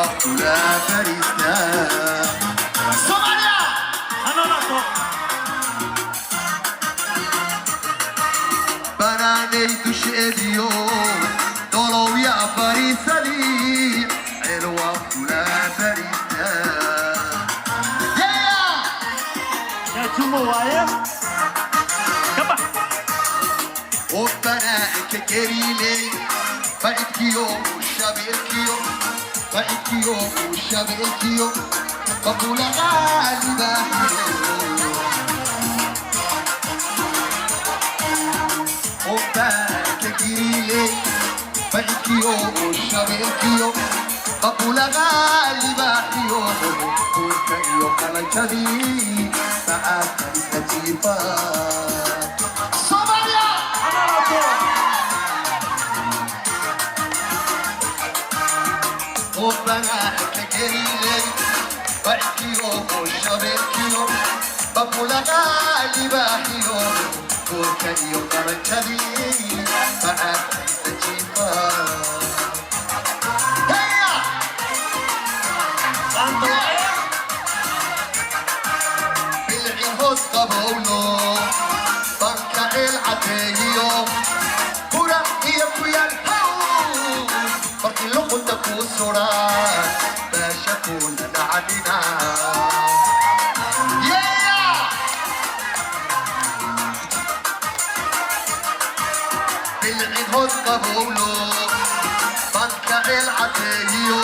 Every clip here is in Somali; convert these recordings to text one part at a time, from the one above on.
وكلا فريسنا Somalia! Ano na to? بناني دشيديو دولو يا فريسلي علوا وكلا فريسنا Ya cuma waya. Kaba. وبنائك كريلي فايكيو وشابيكيو فايكيو وشابيكيو بقول غالبا وبنائك كريلي فايكيو وشابيكيو بقول غالبا وكيو كالجدي فأكل كتيبا Somalia! Ano na to? وبناك كريلي بحكيو وشبكيو بقول غالي بحيو وكيو كركبي معك تجيبا هيا Santo waya. بالعهود قبولو بنك العتيو كورا يا الهو فرقي لقل تكوسرا باش كون نعدنا بالعهود قبولو بنك العتيو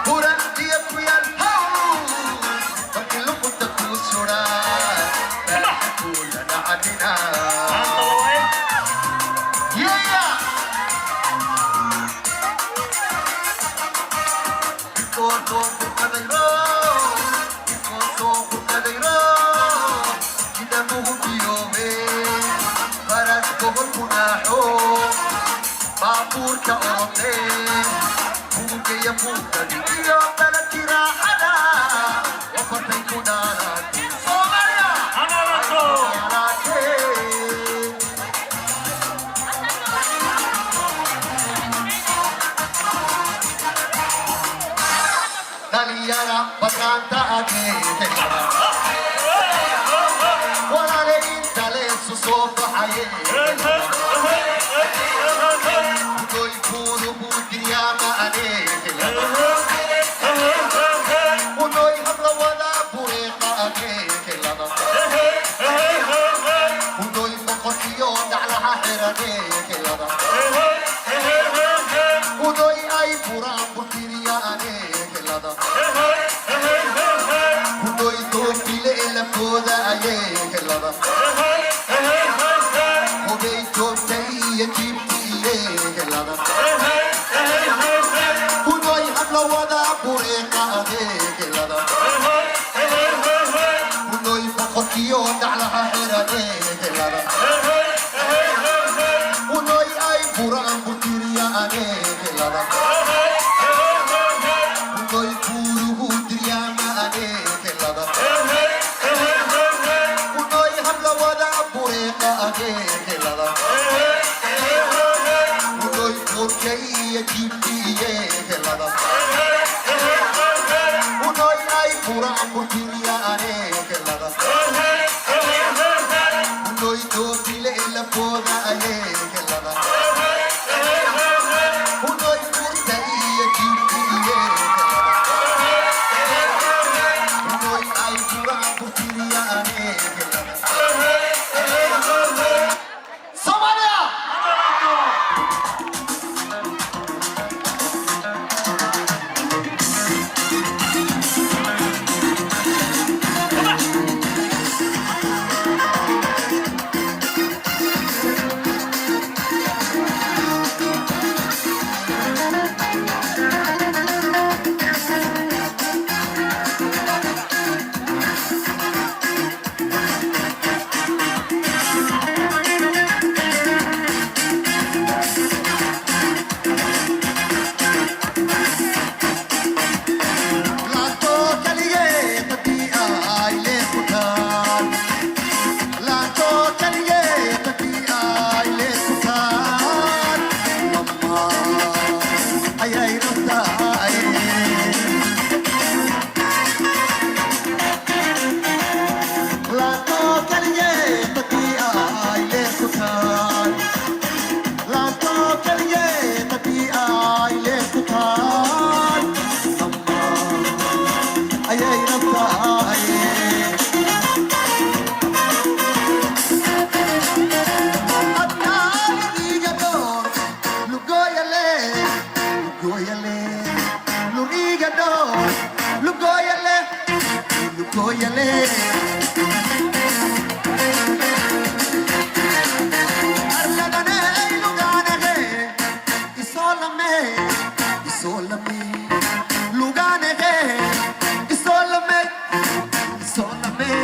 كورا يا الهو فرقي لقل تكوسرا باش كون نعدنا Santo waya. Somalia! Ano na to? Daliara bakanta age wala le intale su sofa haye koi puru budriya ma ane unoi hamla wala pure ka age kelana unoi mokotiyo dala herane kelana unoi ai pura budriya ane kelana unoi to pile la koda aye kelana unoi to tei kipti kelana unoi hamla wada pure ka age kelana unoi mokotiyo dala herane kelana unoi ai pura budriya ane kelana unoi puru budriya ma ane kelana unoi hamla wada pure ka age kelana unoi kokei kipti kelana unoi ai pura budriya ane kelana unoi to pile la poda ane kelana unoi kurtai kipti kelana unoi ai pura budriya ane kelana Somalia! Lurigado, Lugoyale, Lugoyale. Arladane, Luganage, Isolame, Isolame, Luganage, Isolame, Isolame.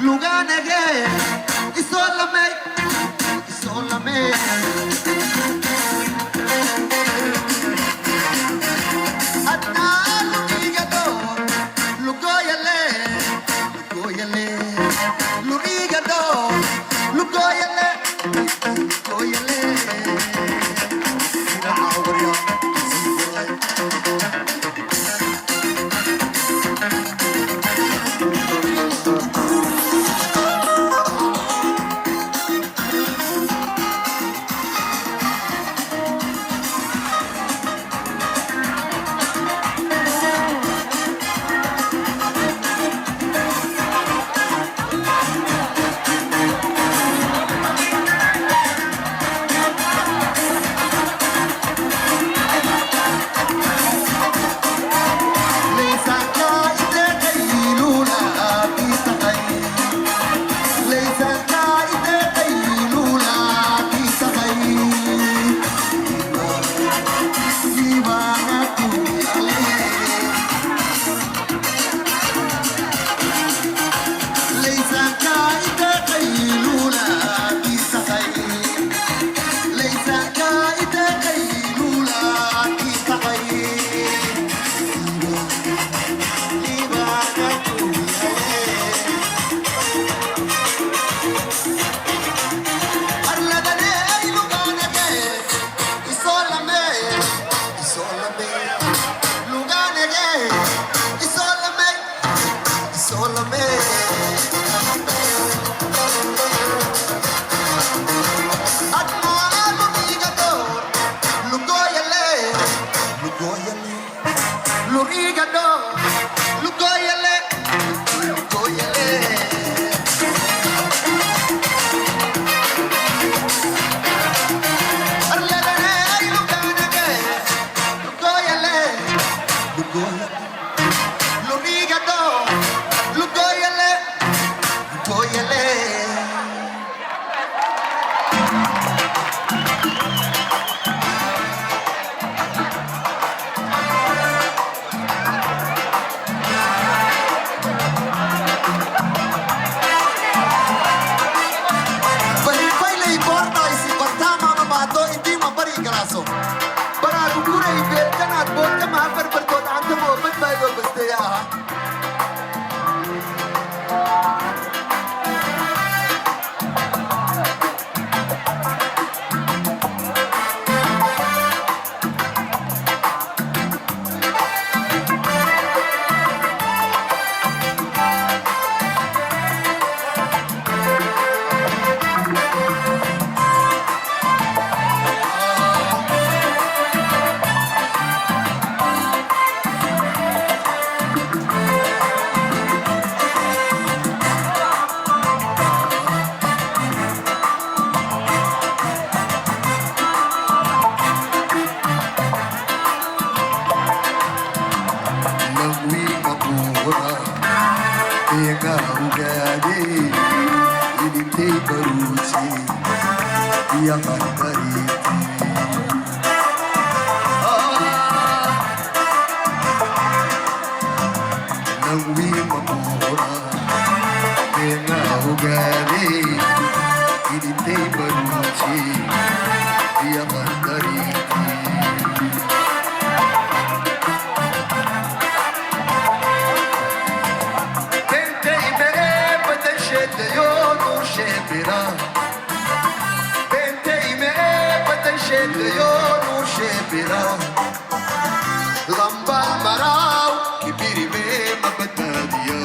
Luganege, Isolame, Isolame. Adna Lurigado, Lugoyale, Lugoyale, Lurigado, Lugoyale, Lugoyale. Lurigado, Lugoyale, Lugoyale. Arladane, Luganage, Lugoyale, Lugoyale. Lurigado, Lugoyale, Lugoyale. Para lukure ibet kanat bot kama berberkot antum obat bayo beste ya. يا قدري نوي ممورا بنا وقالي إني تيبرتي يا قدري Lambal marau, kibiri me mabadadiyo.